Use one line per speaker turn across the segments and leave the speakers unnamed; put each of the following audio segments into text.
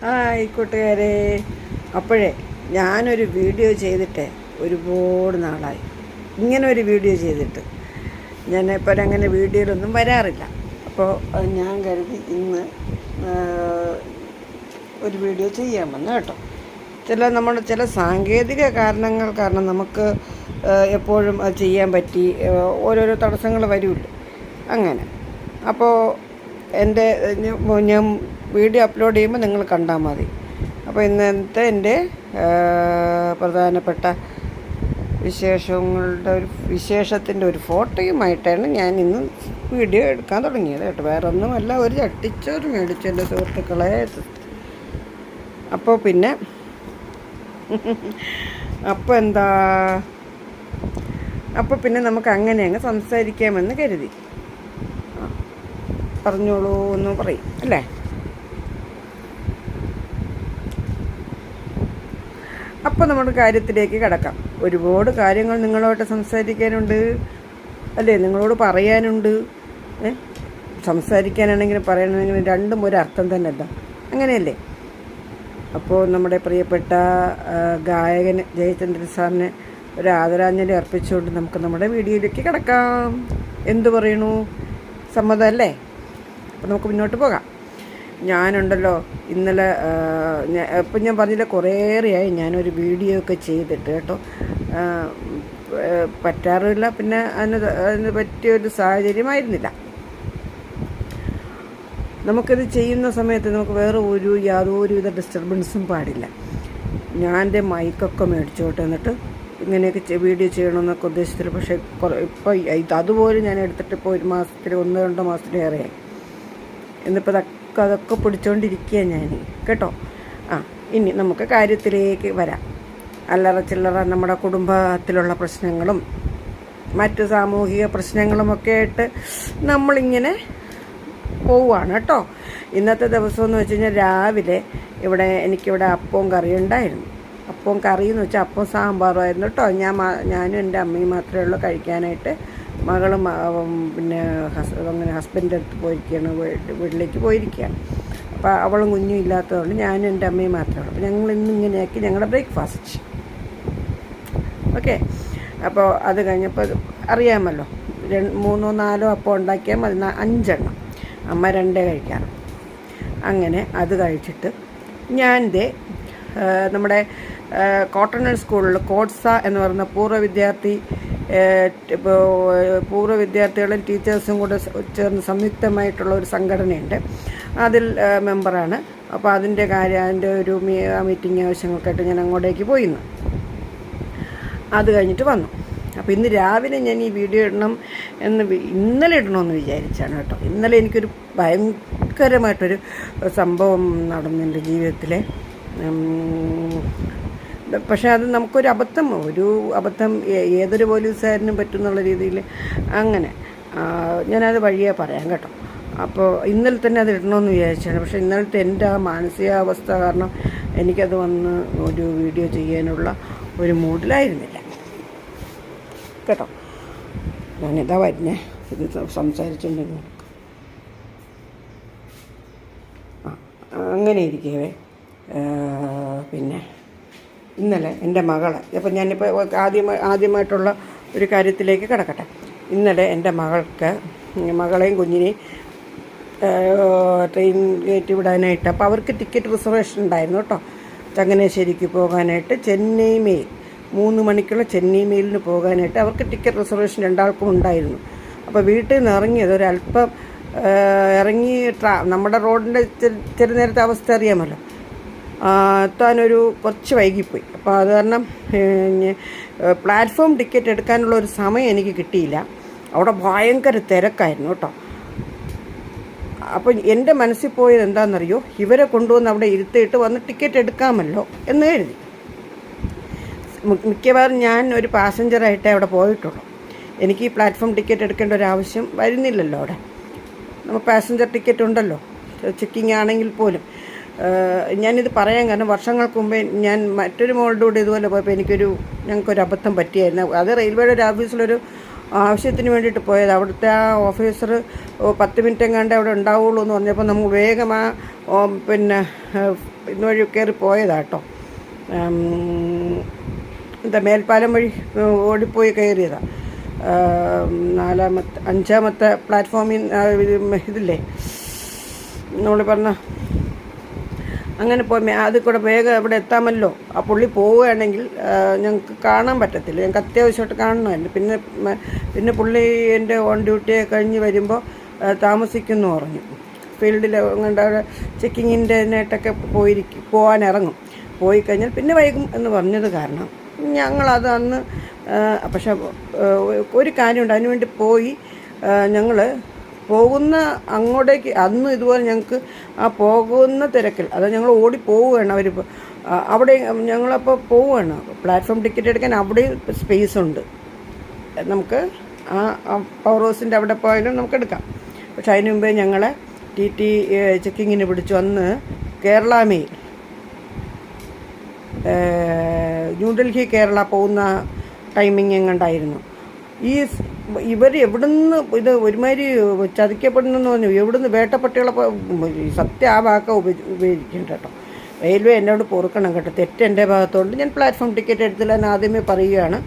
Hi കൂട്ടുകാരെ. അപ്പോഴേ ഞാനൊരു വീഡിയോ ചെയ്തിട്ട് ഒരുപാട് നാളായി. ഇങ്ങനെ ഒരു വീഡിയോ ചെയ്തിട്ട് ഞാനിപ്പോൾ അങ്ങനെ വീഡിയോയിലൊന്നും വരാറില്ല. അപ്പോൾ ഞാൻ കരുതി ഇന്ന് ഒരു വീഡിയോ ചെയ്യാമെന്ന് കേട്ടോ. നമ്മുടെ ചില സാങ്കേതിക കാരണങ്ങൾ കാരണം നമുക്ക് എപ്പോഴും അത് ചെയ്യാൻ പറ്റി ഓരോരോ തടസ്സങ്ങൾ വരുമല്ലോ അങ്ങനെ. അപ്പോൾ ഞാൻ വീഡിയോ അപ്ലോഡ് ചെയ്യുമ്പോൾ നിങ്ങൾ കണ്ടാൽ മതി. അപ്പോൾ ഇന്നത്തെ എൻ്റെ പ്രധാനപ്പെട്ട വിശേഷത്തിൻ്റെ ഒരു ഫോട്ടോയുമായിട്ടാണ് ഞാൻ ഇന്ന് വീഡിയോ എടുക്കാൻ തുടങ്ങിയത് കേട്ടോ. വേറെ ഒന്നുമല്ല, ഒരു ചട്ടിച്ചോറ് മേടിച്ചു എൻ്റെ സുഹൃത്തുക്കളെ. അപ്പോൾ പിന്നെ അപ്പോൾ പിന്നെ നമുക്ക് അങ്ങനെ അങ്ങ് സംസാരിക്കാമെന്ന് കരുതി. പറഞ്ഞോളൂ എന്ന് പറയും അല്ലേ. അപ്പോൾ നമ്മുടെ കാര്യത്തിലേക്ക് കിടക്കാം. ഒരുപാട് കാര്യങ്ങൾ നിങ്ങളോട്ട് സംസാരിക്കാനുണ്ട് അല്ലേ, നിങ്ങളോട് പറയാനുണ്ട്. സംസാരിക്കാനാണെങ്കിലും പറയണമെങ്കിലും രണ്ടും ഒരർത്ഥം തന്നെ അല്ല, അങ്ങനെയല്ലേ. അപ്പോൾ നമ്മുടെ പ്രിയപ്പെട്ട ഗായകൻ ജയചന്ദ്രൻ സാറിന് ഒരു ആദരാഞ്ജലി അർപ്പിച്ചുകൊണ്ട് നമുക്ക് നമ്മുടെ വീഡിയോയിലേക്ക് കിടക്കാം. എന്തു പറയണു, സമ്മതമല്ലേ? അപ്പോൾ നമുക്ക് മുന്നോട്ട് പോകാം. ഞാനുണ്ടല്ലോ ഇന്നലെ ഇപ്പം ഞാൻ പറഞ്ഞില്ല, കുറേയേറെയായി ഞാനൊരു വീഡിയോ ഒക്കെ ചെയ്തിട്ട് കേട്ടോ. പറ്റാറില്ല, പിന്നെ അതിന് പറ്റിയൊരു സാഹചര്യമായിരുന്നില്ല. നമുക്കിത് ചെയ്യുന്ന സമയത്ത് നമുക്ക് വേറെ യാതൊരുവിധ ഡിസ്റ്റർബൻസും പാടില്ല. ഞാൻ എൻ്റെ മൈക്കൊക്കെ മേടിച്ചോട്ടെ, എന്നിട്ട് ഇങ്ങനെയൊക്കെ വീഡിയോ ചെയ്യണമെന്നൊക്കെ ഉദ്ദേശിച്ചില്ല. പക്ഷേ ഇപ്പോൾ അതുപോലെ ഞാൻ എടുത്തിട്ട് ഇപ്പോൾ 1-2 മാസത്തിലേറെയായി. എന്നിപ്പോൾ അതൊക്കെ പിടിച്ചുകൊണ്ടിരിക്കുക ഞാൻ കേട്ടോ. ഇനി നമുക്ക് കാര്യത്തിലേക്ക് വരാം. അല്ലറ ചില്ലറ നമ്മുടെ കുടുംബത്തിലുള്ള പ്രശ്നങ്ങളും മറ്റ് സാമൂഹിക പ്രശ്നങ്ങളുമൊക്കെ ആയിട്ട് നമ്മളിങ്ങനെ പോവുകയാണ് കേട്ടോ. ഇന്നത്തെ ദിവസം എന്ന് വെച്ച് കഴിഞ്ഞാൽ രാവിലെ എനിക്കിവിടെ അപ്പവും കറിയും ഉണ്ടായിരുന്നു. അപ്പവും കറിയെന്ന് വെച്ചാൽ അപ്പവും സാമ്പാറുമായിരുന്നു കേട്ടോ. ഞാനും എൻ്റെ അമ്മയും മാത്രമേ ഉള്ളൂ കഴിക്കാനായിട്ട്. മകളും പിന്നെ അങ്ങനെ ഹസ്ബൻഡിൻ്റെ അടുത്ത് പോയിരിക്കുകയാണ്, വീട്ടിലേക്ക് പോയിരിക്കുകയാണ്. അപ്പോൾ അവളും കുഞ്ഞും ഇല്ലാത്തതുകൊണ്ട് ഞാനും എൻ്റെ അമ്മയും മാത്രമേ ഉള്ളൂ. അപ്പോൾ ഞങ്ങൾ ഇന്നിങ്ങനെയാക്കി ഞങ്ങളുടെ ബ്രേക്ക്ഫാസ്റ്റ്. ഓക്കെ. അപ്പോൾ അത് കഴിഞ്ഞപ്പോൾ അറിയാമല്ലോ, 3-4 അപ്പം ഉണ്ടാക്കിയാൽ മതി, 5 എണ്ണം. അമ്മ 2 കഴിക്കാറ്. അങ്ങനെ അത് കഴിച്ചിട്ട് ഞാൻ നമ്മുടെ കോട്ടണൽ സ്കൂളിൽ കോട്സ എന്ന് പറയുന്ന പൂർവ്വ വിദ്യാർത്ഥികളും ടീച്ചേഴ്സും കൂടെ ചേർന്ന് സംയുക്തമായിട്ടുള്ള ഒരു സംഘടനയുണ്ട്. അതിൽ മെമ്പറാണ്. അപ്പോൾ അതിൻ്റെ ഒരു മീറ്റിംഗ് ആവശ്യങ്ങൾക്കായിട്ട് ഞാൻ അങ്ങോട്ടേക്ക് പോയിരുന്നു. അത് കഴിഞ്ഞിട്ട് വന്നു. അപ്പോൾ ഇന്ന് രാവിലെ ഞാൻ ഈ വീഡിയോ ഇന്നലെ ഇടണമെന്ന് വിചാരിച്ചാണ് കേട്ടോ. ഇന്നലെ എനിക്കൊരു ഭയങ്കരമായിട്ടൊരു സംഭവം നടന്നു എൻ്റെ ജീവിതത്തിൽ. പക്ഷേ അത് നമുക്കൊരു അബദ്ധം ഏതൊരു പോലീസുകാരനും പറ്റുന്നുള്ള രീതിയിൽ അങ്ങനെ ഞാനത് വഴിയേ പറയാം കേട്ടോ. അപ്പോൾ ഇന്നലെ തന്നെ അത് ഇടണമെന്ന് വിചാരിച്ചാണ്. പക്ഷേ ഇന്നലത്തെ എൻ്റെ ആ മാനസികാവസ്ഥ കാരണം എനിക്കത് വന്ന് ഒരു വീഡിയോ ചെയ്യാനുള്ള ഒരു മൂഡിലായിരുന്നില്ല കേട്ടോ. ഞാനിതാ വരുന്നേ, ഇത് സംസാരിച്ചിട്ടുണ്ടെങ്കിൽ അങ്ങനെ ഇരിക്കവേ പിന്നെ ഇന്നലെ എൻ്റെ മകളെ, അപ്പോൾ ഞാനിപ്പോൾ ആദ്യമായിട്ടുള്ള ഒരു കാര്യത്തിലേക്ക് കിടക്കട്ടെ. ഇന്നലെ എൻ്റെ മകളെയും കുഞ്ഞിനെയും ട്രെയിൻ കയറ്റി വിടാനായിട്ട്, അപ്പോൾ അവർക്ക് ടിക്കറ്റ് റിസർവേഷൻ ഉണ്ടായിരുന്നു കേട്ടോ. ചങ്ങനാശ്ശേരിക്ക് പോകാനായിട്ട് 3 മണിക്കുള്ള ചെന്നൈ മെയിലിന് പോകാനായിട്ട് അവർക്ക് ടിക്കറ്റ് റിസർവേഷൻ 2 ആൾക്കും ഉണ്ടായിരുന്നു. അപ്പോൾ വീട്ടിൽ നിന്ന് ഇറങ്ങിയത് ഒരല്പം ഇറങ്ങി നമ്മുടെ റോഡിൻ്റെ ചില നേരത്തെ അവസ്ഥ അറിയാമല്ലോ, എത്താനൊരു കുറച്ച് വൈകിപ്പോയി. അപ്പോൾ അത് കാരണം പ്ലാറ്റ്ഫോം ടിക്കറ്റ് എടുക്കാനുള്ള ഒരു സമയം എനിക്ക് കിട്ടിയില്ല. അവിടെ ഭയങ്കര തിരക്കായിരുന്നു കേട്ടോ. അപ്പോൾ എൻ്റെ മനസ്സിൽ പോയത് എന്താണെന്നറിയോ, ഇവരെ കൊണ്ടുവന്ന് അവിടെ ഇരുത്തിയിട്ട് വന്ന് ടിക്കറ്റ് എടുക്കാമല്ലോ എന്ന് കരുതി. മിക്കവാറും ഞാൻ ഒരു പാസഞ്ചറായിട്ടേ അവിടെ പോയിട്ടുള്ളൂ. എനിക്ക് ഈ പ്ലാറ്റ്ഫോം ടിക്കറ്റ് എടുക്കേണ്ട ഒരു ആവശ്യം വരുന്നില്ലല്ലോ. അവിടെ നമ്മൾ പാസഞ്ചർ ടിക്കറ്റ് ഉണ്ടല്ലോ, ചെക്കിങ് ആണെങ്കിൽ പോലും. ഞാനിത് പറയാൻ കാരണം വർഷങ്ങൾക്ക് മുമ്പേ ഞാൻ മറ്റൊരു മോളുടെ കൂടെ ഇതുപോലെ പോയപ്പോൾ ഞങ്ങൾക്കൊരു അബദ്ധം പറ്റിയായിരുന്നു. അത് റെയിൽവേയുടെ ഒരു ഓഫീസിലൊരു ആവശ്യത്തിന് വേണ്ടിയിട്ട് പോയത്. അവിടുത്തെ ആ ഓഫീസർ 10 മിനിറ്റ് എങ്ങാണ്ട് അവിടെ ഉണ്ടാവുള്ളൂ എന്ന് പറഞ്ഞപ്പോൾ നമുക്ക് വേഗം പിന്നെ ഇതുവഴി കയറി പോയതാട്ടോ. മേൽപ്പാലം വഴി ഓടിപ്പോയി കയറിയതാണ്. 5-ാമത്തെ പ്ലാറ്റ്ഫോമിൽ ഇതില്ലേ നമ്മൾ പറഞ്ഞ അങ്ങനെ പോയി അത് കൂടെ വേഗം ഇവിടെ എത്താമല്ലോ. ആ പുള്ളി പോവുകയാണെങ്കിൽ ഞങ്ങൾക്ക് കാണാൻ പറ്റത്തില്ല, ഞങ്ങൾക്ക് അത്യാവശ്യമായിട്ട് കാണണമല്ലോ. പിന്നെ പുള്ളി എൻ്റെ ഓൺ ഡ്യൂട്ടിയെ കഴിഞ്ഞ് വരുമ്പോൾ താമസിക്കുമെന്ന് പറഞ്ഞു. ഫീൽഡിൽ അങ്ങോട്ട് അവിടെ ചെക്കിങ്ങിൻ്റെതിനായിട്ടൊക്കെ പോകാനിറങ്ങും. പോയി കഴിഞ്ഞാൽ പിന്നെ വൈകും എന്ന് പറഞ്ഞത് കാരണം ഞങ്ങളത് അന്ന് പക്ഷെ ഒരു കാര്യമുണ്ട്, അതിനുവേണ്ടി പോയി ഞങ്ങൾ പോകുന്ന അങ്ങോട്ടേക്ക് അന്ന് ഇതുപോലെ ഞങ്ങൾക്ക് ആ പോകുന്ന തിരക്കിൽ അതായത് ഞങ്ങൾ ഓടിപ്പോവുകയാണ്. അവരിപ്പോൾ അവിടെ ഞങ്ങളപ്പോൾ പോവുകയാണ്. പ്ലാറ്റ്ഫോം ടിക്കറ്റ് എടുക്കാൻ അവിടെയും സ്പേസ് ഉണ്ട്, നമുക്ക് ആ പവർ ഹൗസിൻ്റെ അവിടെ പോയാലും നമുക്ക് എടുക്കാം. പക്ഷെ അതിന് മുമ്പേ ഞങ്ങളെ TT ചെക്കിങ്ങിന് പിടിച്ചു. അന്ന് കേരള മെയിൽ ന്യൂഡൽഹി കേരള പോകുന്ന ടൈമിങ് എങ്ങണ്ടായിരുന്നു. ഇവർ എവിടുന്ന് ഇത് ഒരുമാതിരി ചതിക്കപ്പെടുന്നെന്ന് പറഞ്ഞു. എവിടുന്ന് വേട്ടപ്പട്ടികളെ സത്യം ആ വാക്ക ഉപയോഗിക്കുന്നുണ്ട് കേട്ടോ. റെയിൽവേ എന്നോട് പൊറുക്കണം കേട്ടോ, തെറ്റെൻ്റെ ഭാഗത്തോണ്ട്. ഞാൻ പ്ലാറ്റ്ഫോം ടിക്കറ്റ് എടുത്തില്ല എന്ന് ആദ്യമേ പറയുകയാണ്,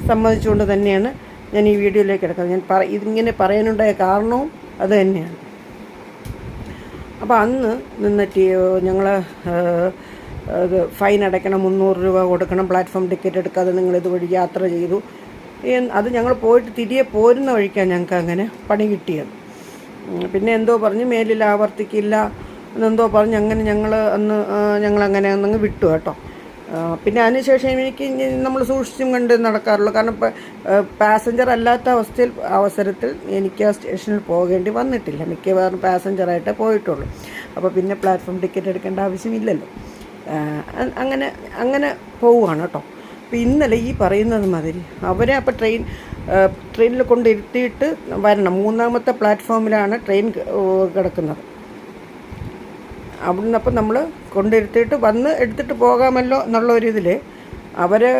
സമ്മതിച്ചുകൊണ്ട് തന്നെയാണ് ഞാൻ ഈ വീഡിയോയിലേക്ക് എടുക്കുന്നത്. ഞാൻ ഇതിങ്ങനെ പറയാനുണ്ടായ കാരണവും അത് തന്നെയാണ്. അപ്പോൾ അന്ന് നിന്നിട്ട് ഞങ്ങൾ ഫൈൻ അടയ്ക്കണം, 300 രൂപ കൊടുക്കണം, പ്ലാറ്റ്ഫോം ടിക്കറ്റ് എടുക്കാതെ നിങ്ങൾ ഇതുവഴി യാത്ര ചെയ്തു. അത് ഞങ്ങൾ പോയിട്ട് തിരികെ പോരുന്ന വഴിക്കാണ് ഞങ്ങൾക്ക് അങ്ങനെ പണി കിട്ടിയത്. പിന്നെ എന്തോ പറഞ്ഞ് മേലിൽ ആവർത്തിക്കില്ല എന്നെന്തോ പറഞ്ഞ് അങ്ങനെ ഞങ്ങളങ്ങനെ ഒന്നങ്ങ് വിട്ടു കേട്ടോ. പിന്നെ അതിനുശേഷം എനിക്ക് നമ്മൾ സൂക്ഷിച്ചും കണ്ട് നടക്കാറുള്ളൂ. കാരണം പാസഞ്ചർ അല്ലാത്ത അവസരത്തിൽ എനിക്ക് ആ സ്റ്റേഷനിൽ പോകേണ്ടി വന്നിട്ടില്ല. മിക്കവാറും പാസഞ്ചറായിട്ടേ പോയിട്ടുള്ളൂ. അപ്പോൾ പിന്നെ പ്ലാറ്റ്ഫോം ടിക്കറ്റ് എടുക്കേണ്ട ആവശ്യമില്ലല്ലോ. അങ്ങനെ പോവുകയാണ് കേട്ടോ. അപ്പോൾ ഇന്നലെ ഈ പറയുന്നത് മാതിരി അവരെ അപ്പോൾ ട്രെയിനിൽ കൊണ്ടിരുത്തിയിട്ട് വരണം. 3-ാമത്തെ പ്ലാറ്റ്ഫോമിലാണ് ട്രെയിൻ കിടക്കുന്നത്. അവിടുന്ന് അപ്പം നമ്മൾ കൊണ്ടിരുത്തിയിട്ട് വന്ന് എടുത്തിട്ട് പോകാമല്ലോ എന്നുള്ള ഒരു ഇതിൽ അവരെ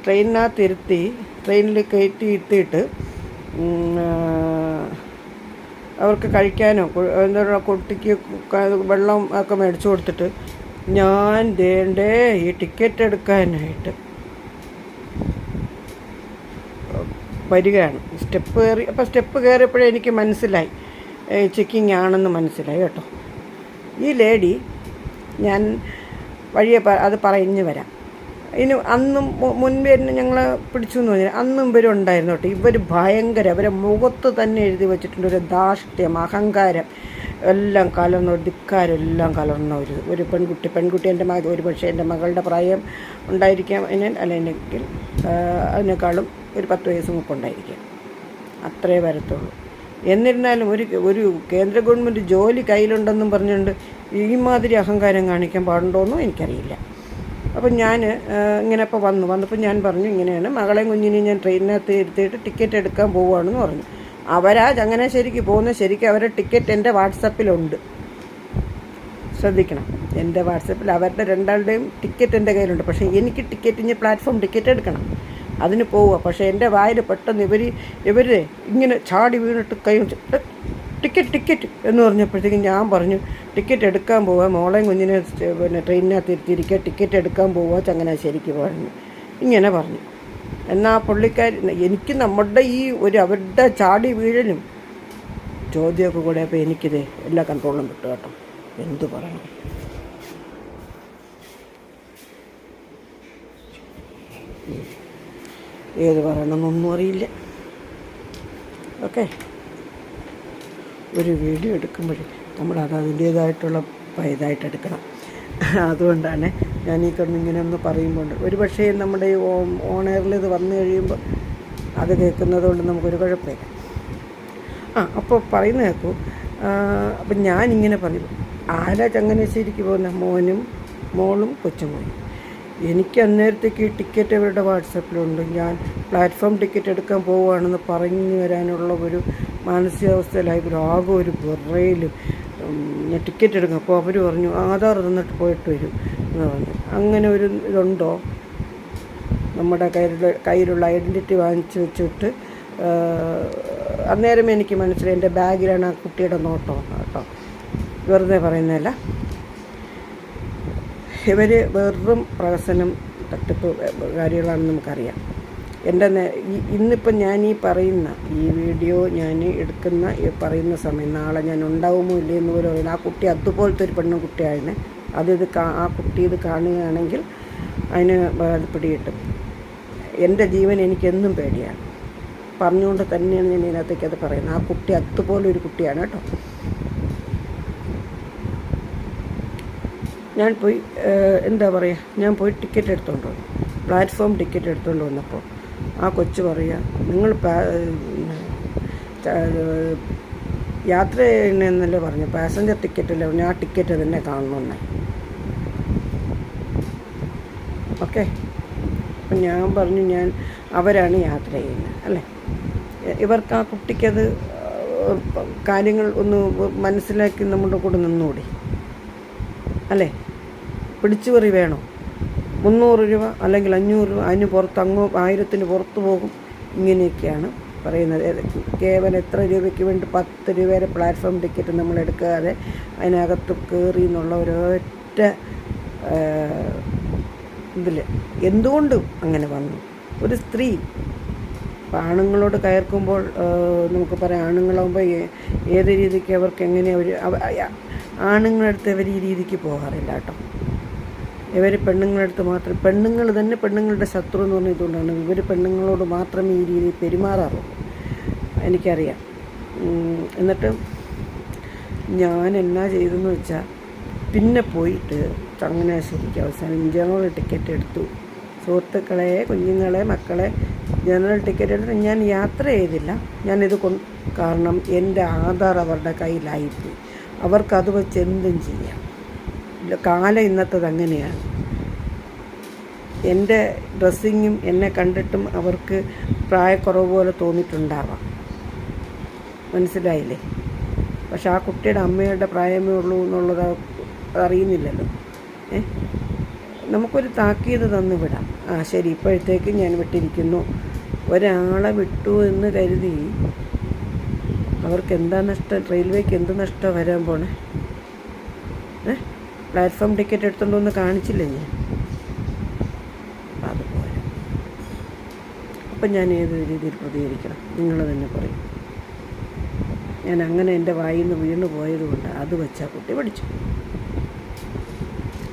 ട്രെയിനിനകത്ത് ഇരുത്തി ട്രെയിനിൽ കയറ്റി ഇരുത്തിയിട്ട് അവർക്ക് കഴിക്കാനോ എന്താ കുട്ടിക്ക് വെള്ളം ഒക്കെ മേടിച്ചു കൊടുത്തിട്ട് ഞാൻ ദേണ്ടേ ഈ ടിക്കറ്റ് എടുക്കാനായിട്ട് വരികയാണ്. സ്റ്റെപ്പ് കയറിയപ്പോഴേ എനിക്ക് മനസ്സിലായി ചെക്കിങ് ആണെന്ന് മനസ്സിലായി കേട്ടോ. ഈ ലേഡി ഞാൻ വഴിയെ അത് പറഞ്ഞു വരാം. ഇനി അന്നും മുൻപേ ഞങ്ങളെ പിടിച്ചു എന്ന് പറഞ്ഞാൽ അന്നും ഇവരുണ്ടായിരുന്നു കേട്ടോ. ഇവർ ഭയങ്കര, അവരെ മുഖത്ത് തന്നെ എഴുതി വെച്ചിട്ടുണ്ട് ഒരു ധാർഷ്ട്യം, അഹങ്കാരം എല്ലാം കലർന്ന ധിക്കാരെല്ലാം കലർന്ന ഒരു പെൺകുട്ടി എൻ്റെ ഒരു പക്ഷേ എൻ്റെ മകളുടെ പ്രായം ഉണ്ടായിരിക്കാം, അല്ലെങ്കിൽ അതിനേക്കാളും ഒരു 10 വയസ്സ് മുമ്പുണ്ടായിരിക്കാം, അത്രേ വരത്തുള്ളൂ. എന്നിരുന്നാലും ഒരു കേന്ദ്ര ഗവൺമെൻറ് ജോലി കയ്യിലുണ്ടെന്നും പറഞ്ഞുകൊണ്ട് ഈ മാതിരി അഹങ്കാരം കാണിക്കാൻ പാടുണ്ടോയെന്നും എനിക്കറിയില്ല. അപ്പം ഞാൻ ഇങ്ങനെ ഇപ്പോൾ വന്നപ്പോൾ ഞാൻ പറഞ്ഞു ഇങ്ങനെയാണ് മകളെയും കുഞ്ഞിനെയും ഞാൻ ട്രെയിനിനകത്ത് ഇരുത്തിയിട്ട് ടിക്കറ്റ് എടുക്കാൻ പോവുകയാണെന്ന് പറഞ്ഞു. അവരാ ചങ്ങനാശ്ശേരിക്ക് പോകുന്ന ശരിക്കും അവരുടെ ടിക്കറ്റ് എൻ്റെ വാട്സപ്പിലുണ്ട്, ശ്രദ്ധിക്കണം. എൻ്റെ വാട്സപ്പിൽ അവരുടെ രണ്ടാളുടെയും ടിക്കറ്റ് എൻ്റെ കയ്യിലുണ്ട്. പക്ഷേ എനിക്ക് ടിക്കറ്റ് ഇനി പ്ലാറ്റ്ഫോം ടിക്കറ്റ് എടുക്കണം, അതിന് പോവുക. പക്ഷേ എൻ്റെ വായിൽ പെട്ടെന്ന് ഇവർ ഇങ്ങനെ ചാടി വീണിട്ട് കൈ ടിക്കറ്റ് എന്ന് പറഞ്ഞപ്പോഴത്തേക്കും ഞാൻ പറഞ്ഞു ടിക്കറ്റ് എടുക്കാൻ പോവുക, മോളെയും കുഞ്ഞിനെ പിന്നെ ട്രെയിനിനകത്ത് ഇരുത്തിയിരിക്കുക, ടിക്കറ്റ് എടുക്കാൻ പോവുക ചങ്ങനാശ്ശേരിക്ക് പറഞ്ഞു, ഇങ്ങനെ പറഞ്ഞു. എന്നാൽ പുള്ളിക്കാരി എനിക്ക് നമ്മുടെ ഈ അവരുടെ ചാടി വീഴലും ചോദ്യമൊക്കെ കൂടെ അപ്പോൾ എനിക്കിത് എല്ലാ കൺട്രോളും വിട്ടു കേട്ടോ. എന്തു പറയണം. ഏത് പറയണമെന്നൊന്നും അറിയില്ല. ഓക്കെ, ഒരു വീഡിയോ എടുക്കുമ്പോഴേ നമ്മളത് അതിൻ്റേതായിട്ടുള്ള ഇതായിട്ട് എടുക്കണം. അതുകൊണ്ടാണ് ഞാൻ ഈ ഇങ്ങനെ ഒന്ന് പറയുമ്പോൾ ഒരു പക്ഷേ നമ്മുടെ ഈ ഓണെയറിൽ ഇത് വന്നു കഴിയുമ്പോൾ അത് കേൾക്കുന്നത് കൊണ്ട് നമുക്കൊരു കുഴപ്പമില്ല. അപ്പോൾ പറയുന്ന കേൾക്കൂ. അപ്പം ഞാനിങ്ങനെ പറയും, ആരാ ചങ്ങനാശ്ശേരിക്ക് പോകുന്ന മോളും കൊച്ചുമോനും. എനിക്ക് അന്നേരത്തേക്ക് ഈ ടിക്കറ്റ് അവരുടെ വാട്സപ്പിലുണ്ട്. ഞാൻ പ്ലാറ്റ്ഫോം ടിക്കറ്റ് എടുക്കാൻ പോവുകയാണെന്ന് പറഞ്ഞു വരാനുള്ള ഒരു മാനസികാവസ്ഥയിലായി. ആകെ ഒരു വിറയിലും ഞാൻ ടിക്കറ്റ് എടുക്കും. അപ്പോൾ അവർ പറഞ്ഞു ആധാർ തന്നിട്ട് പോയിട്ട് വരും എന്ന് പറഞ്ഞു. അങ്ങനെ ഒരു ഇതുണ്ടോ? നമ്മുടെ കയ്യിലുള്ള ഐഡൻറ്റിറ്റി വാങ്ങിച്ച് വെച്ചിട്ട് അന്നേരം എനിക്ക് മനസ്സിലായി എൻ്റെ ബാഗിലാണ് ആ കുട്ടിയുടെ നോട്ടം കേട്ടോ, വെറുതെ പറയുന്നതല്ല. ഇവർ വെറും പ്രഹസനം തട്ടിപ്പ് കാര്യങ്ങളാണെന്ന് നമുക്കറിയാം. ഇന്നിപ്പം ഞാൻ ഈ പറയുന്ന ഈ വീഡിയോ ഞാൻ എടുക്കുന്ന പറയുന്ന സമയം നാളെ ഞാൻ ഉണ്ടാവുമോ ഇല്ലേ എന്ന് പോലും അറിയില്ല. ആ കുട്ടി അതുപോലത്തെ ഒരു പെണ്ണുകുട്ടിയായിരുന്നു. ആ കുട്ടി ഇത് കാണുകയാണെങ്കിൽ അതിന് പിടികിട്ടും. എൻ്റെ ജീവൻ എനിക്കെന്നും പേടിയാണ്. പറഞ്ഞുകൊണ്ട് തന്നെയാണ് ഞാൻ ഇതിനകത്തേക്ക് അത് പറയുന്നത്. ആ കുട്ടി അതുപോലെ ഒരു കുട്ടിയാണ് കേട്ടോ. ഞാൻ പോയി ഞാൻ പോയി ടിക്കറ്റ് എടുത്തുകൊണ്ട് വന്നു. പ്ലാറ്റ്ഫോം ടിക്കറ്റ് എടുത്തുകൊണ്ട് വന്നപ്പോൾ ആ കൊച്ചു പറയുക, നിങ്ങൾ യാത്ര ചെയ്യണമെന്നല്ലേ പറഞ്ഞു, പാസഞ്ചർ ടിക്കറ്റല്ലേ പറഞ്ഞു, ആ ടിക്കറ്റ് തന്നെ കാണണമെന്നേ. ഓക്കെ, അപ്പം ഞാൻ പറഞ്ഞു അവരാണ് യാത്ര ചെയ്യുന്നത് അല്ലേ, ഇവർക്ക് ആ കുട്ടിക്കത് കാര്യങ്ങൾ ഒന്ന് മനസ്സിലാക്കി നമ്മുടെ കൂടെ നിന്നുകൂടി അല്ലേ. പിടിച്ചുപറി വേണോ? 300 രൂപ അല്ലെങ്കിൽ 500 രൂപ, അതിന് പുറത്ത് 1000-ന് പുറത്ത് പോകും. ഇങ്ങനെയൊക്കെയാണ് പറയുന്നത്. കേവലം എത്ര രൂപയ്ക്ക് വേണ്ടി 10 രൂപയുടെ പ്ലാറ്റ്ഫോം ടിക്കറ്റ് നമ്മൾ എടുക്കാതെ അതിനകത്ത് കയറി എന്നുള്ള ഒരൊറ്റ ഇതിൽ എന്തുകൊണ്ട് അങ്ങനെ വന്നു? ഒരു സ്ത്രീ ആണുങ്ങളോട് കയർക്കുമ്പോൾ നമുക്ക് പറയാം, ആണുങ്ങളാകുമ്പോൾ ഏത് രീതിക്ക് അവർക്ക് എങ്ങനെ ആണുങ്ങളടുത്ത് അവർ ഈ രീതിക്ക് പോകാറില്ല കേട്ടോ. ഇവർ പെണ്ണുങ്ങളടുത്ത് മാത്രം, പെണ്ണുങ്ങൾ തന്നെ പെണ്ണുങ്ങളുടെ ശത്രു എന്ന് പറഞ്ഞ ഇതുകൊണ്ടാണ് ഇവർ പെണ്ണുങ്ങളോട് മാത്രമേ ഈ രീതിയിൽ പെരുമാറാറുള്ളൂ, എനിക്കറിയാം. എന്നിട്ട് ഞാൻ എന്നാ ചെയ്തെന്ന് വെച്ചാൽ പിന്നെ പോയിട്ട് ചങ്ങനാശ്ശേരിക്ക് അവസാനം ജനറൽ ടിക്കറ്റ് എടുത്തു. സുഹൃത്തുക്കളെ, കുഞ്ഞുങ്ങളെ, മക്കളെ, ജനറൽ ടിക്കറ്റ് എടുത്ത് ഞാൻ യാത്ര ചെയ്തില്ല. ഞാനിത് കാരണം എൻ്റെ ആധാർ അവരുടെ കയ്യിലായിപ്പോയി. അവർക്കത് വെച്ച് എന്തും ചെയ്യാം. കാലം ഇന്നത്തത് അങ്ങനെയാണ്. എൻ്റെ ഡ്രസ്സിങ്ങും എന്നെ കണ്ടിട്ടും അവർക്ക് പ്രായക്കുറവ് പോലെ തോന്നിയിട്ടുണ്ടാവാം, മനസ്സിലായില്ലേ? പക്ഷെ ആ കുട്ടിയുടെ അമ്മയുടെ പ്രായമേ ഉള്ളൂ എന്നുള്ളത് അറിയുന്നില്ലല്ലോ. നമുക്കൊരു താക്കീത് തന്നു വിടാം. ശരി, ഇപ്പോഴത്തേക്ക് ഞാൻ വിട്ടിരിക്കുന്നു. ഒരാളെ വിട്ടു എന്ന് കരുതി അവർക്ക് എന്താ നഷ്ടം? റെയിൽവേക്ക് എന്ത് നഷ്ടം വരാൻ പോണേ? പ്ലാറ്റ്ഫോം ടിക്കറ്റ് എടുത്തുകൊണ്ടൊന്ന് കാണിച്ചില്ലേ ഞാൻ? അതുപോലെ അപ്പം ഞാൻ ഏത് രീതിയിൽ പ്രതികരിക്കണം? നിങ്ങൾ തന്നെ പറയും. ഞാൻ അങ്ങനെ എൻ്റെ വായിൽ നിന്ന് വീണ് പോയതുകൊണ്ട് അത് വെച്ചാൽ കുട്ടി പഠിച്ചു,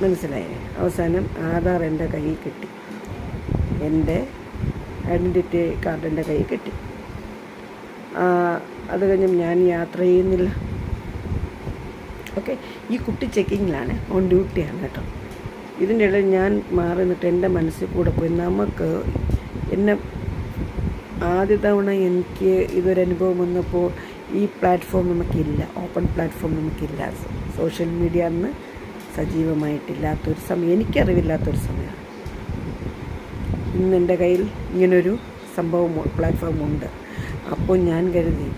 മനസ്സിലായേ? അവസാനം ആധാർ എൻ്റെ കയ്യിൽ കിട്ടി, എൻ്റെ ഐഡൻറ്റിറ്റി കാർഡ് എൻ്റെ കയ്യിൽ കിട്ടി. അത് കഴിഞ്ഞും ഞാൻ യാത്ര ചെയ്യുന്നില്ല. ഓക്കെ, ഈ കുട്ടി ചെക്കിങ്ങിലാണ്, ഓൺ ഡ്യൂട്ടിയാണ് കേട്ടോ. ഇതിൻ്റെ ഇടയിൽ ഞാൻ മാറി നിന്നിട്ട് എൻ്റെ മനസ്സിൽ കൂടെ പോയി, എന്നെ ആദ്യ തവണ എനിക്ക് ഇതൊരനുഭവം വന്നപ്പോൾ ഈ പ്ലാറ്റ്ഫോം നമുക്കില്ല, ഓപ്പൺ പ്ലാറ്റ്ഫോം നമുക്കില്ല. സോഷ്യൽ മീഡിയ അന്ന് സജീവമായിട്ടില്ലാത്തൊരു സമയം, എനിക്കറിവില്ലാത്തൊരു സമയമാണ്. ഇന്ന് എൻ്റെ കയ്യിൽ ഇങ്ങനൊരു സംഭവം പ്ലാറ്റ്ഫോമുണ്ട്. അപ്പോൾ ഞാൻ കരുതി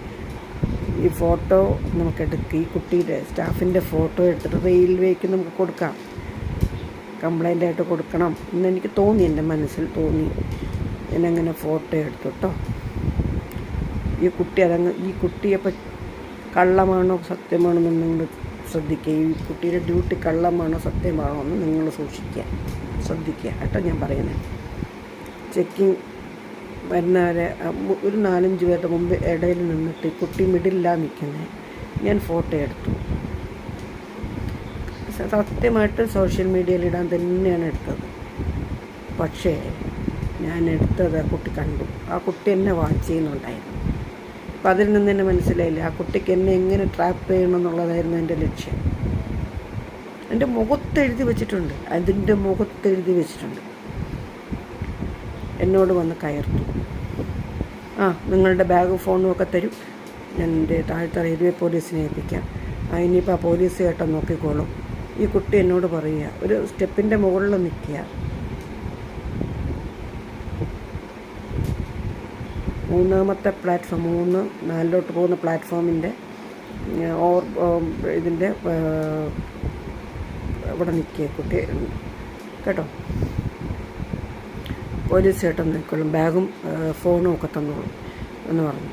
ഈ ഫോട്ടോ നമുക്കെടുക്കുക, ഈ കുട്ടിയുടെ സ്റ്റാഫിൻ്റെ ഫോട്ടോ എടുത്തിട്ട് റെയിൽവേക്ക് നമുക്ക് കൊടുക്കാം, കംപ്ലൈൻ്റായിട്ട് കൊടുക്കണം എന്നെനിക്ക് തോന്നി, എൻ്റെ മനസ്സിൽ തോന്നി. ഞാനങ്ങനെ ഫോട്ടോ എടുത്തു കേട്ടോ. ഈ കുട്ടിയപ്പോൾ കള്ളമാണോ സത്യമാണോ എന്ന് നിങ്ങൾ ശ്രദ്ധിക്കുക. ഈ കുട്ടിയുടെ ഡ്യൂട്ടി കള്ളമാണോ സത്യമാണോ എന്ന് നിങ്ങൾ ശ്രദ്ധിക്കുക കേട്ടോ. ഞാൻ പറയുന്നത് ചെക്കിങ് വരുന്നവരെ ഒരു 4-5 പേരുടെ മുമ്പ് ഇടയിൽ നിന്നിട്ട് ഈ കുട്ടി മിഡിലാണ് നിൽക്കുന്നത്. ഞാൻ ഫോട്ടോ എടുത്തു. സത്യമായിട്ട് സോഷ്യൽ മീഡിയയിൽ ഇടാൻ തന്നെയാണ് എടുത്തത്. പക്ഷേ ഞാൻ എടുത്തത് ആ കുട്ടി കണ്ടു. ആ കുട്ടി എന്നെ വാച്ച് ചെയ്യുന്നുണ്ടായിരുന്നു. അപ്പം അതിൽ നിന്ന് തന്നെ മനസ്സിലായില്ല ആ കുട്ടിക്ക് എന്നെ എങ്ങനെ ട്രാപ്പ് ചെയ്യണം എന്നുള്ളതായിരുന്നു എൻ്റെ ലക്ഷ്യം. എൻ്റെ മുഖത്തെഴുതി വെച്ചിട്ടുണ്ട്, എന്നോട് വന്ന് കയർത്തു. നിങ്ങളുടെ ബാഗ് ഫോണും ഒക്കെ തരും, ഞാൻ എൻ്റെ താഴത്തെ റെയിൽവേ പോലീസിനെ ഏൽപ്പിക്കാം, ഇനിയിപ്പോൾ ആ പോലീസ് ചേട്ടൻ നോക്കിക്കോളും. ഈ കുട്ടി എന്നോട് പറയുക, ഒരു സ്റ്റെപ്പിൻ്റെ മുകളിൽ നിൽക്കുക, 3-ാമത്തെ പ്ലാറ്റ്ഫോം, 3-4 പോകുന്ന പ്ലാറ്റ്ഫോമിൻ്റെ ഇതിൻ്റെ ഇവിടെ നിൽക്കുക കുട്ടി കേട്ടോ. പോലീസ് ചേട്ടൻ നിൽക്കോളും, ബാഗും ഫോണും ഒക്കെ തന്നോളും. എന്ന് പറഞ്ഞു.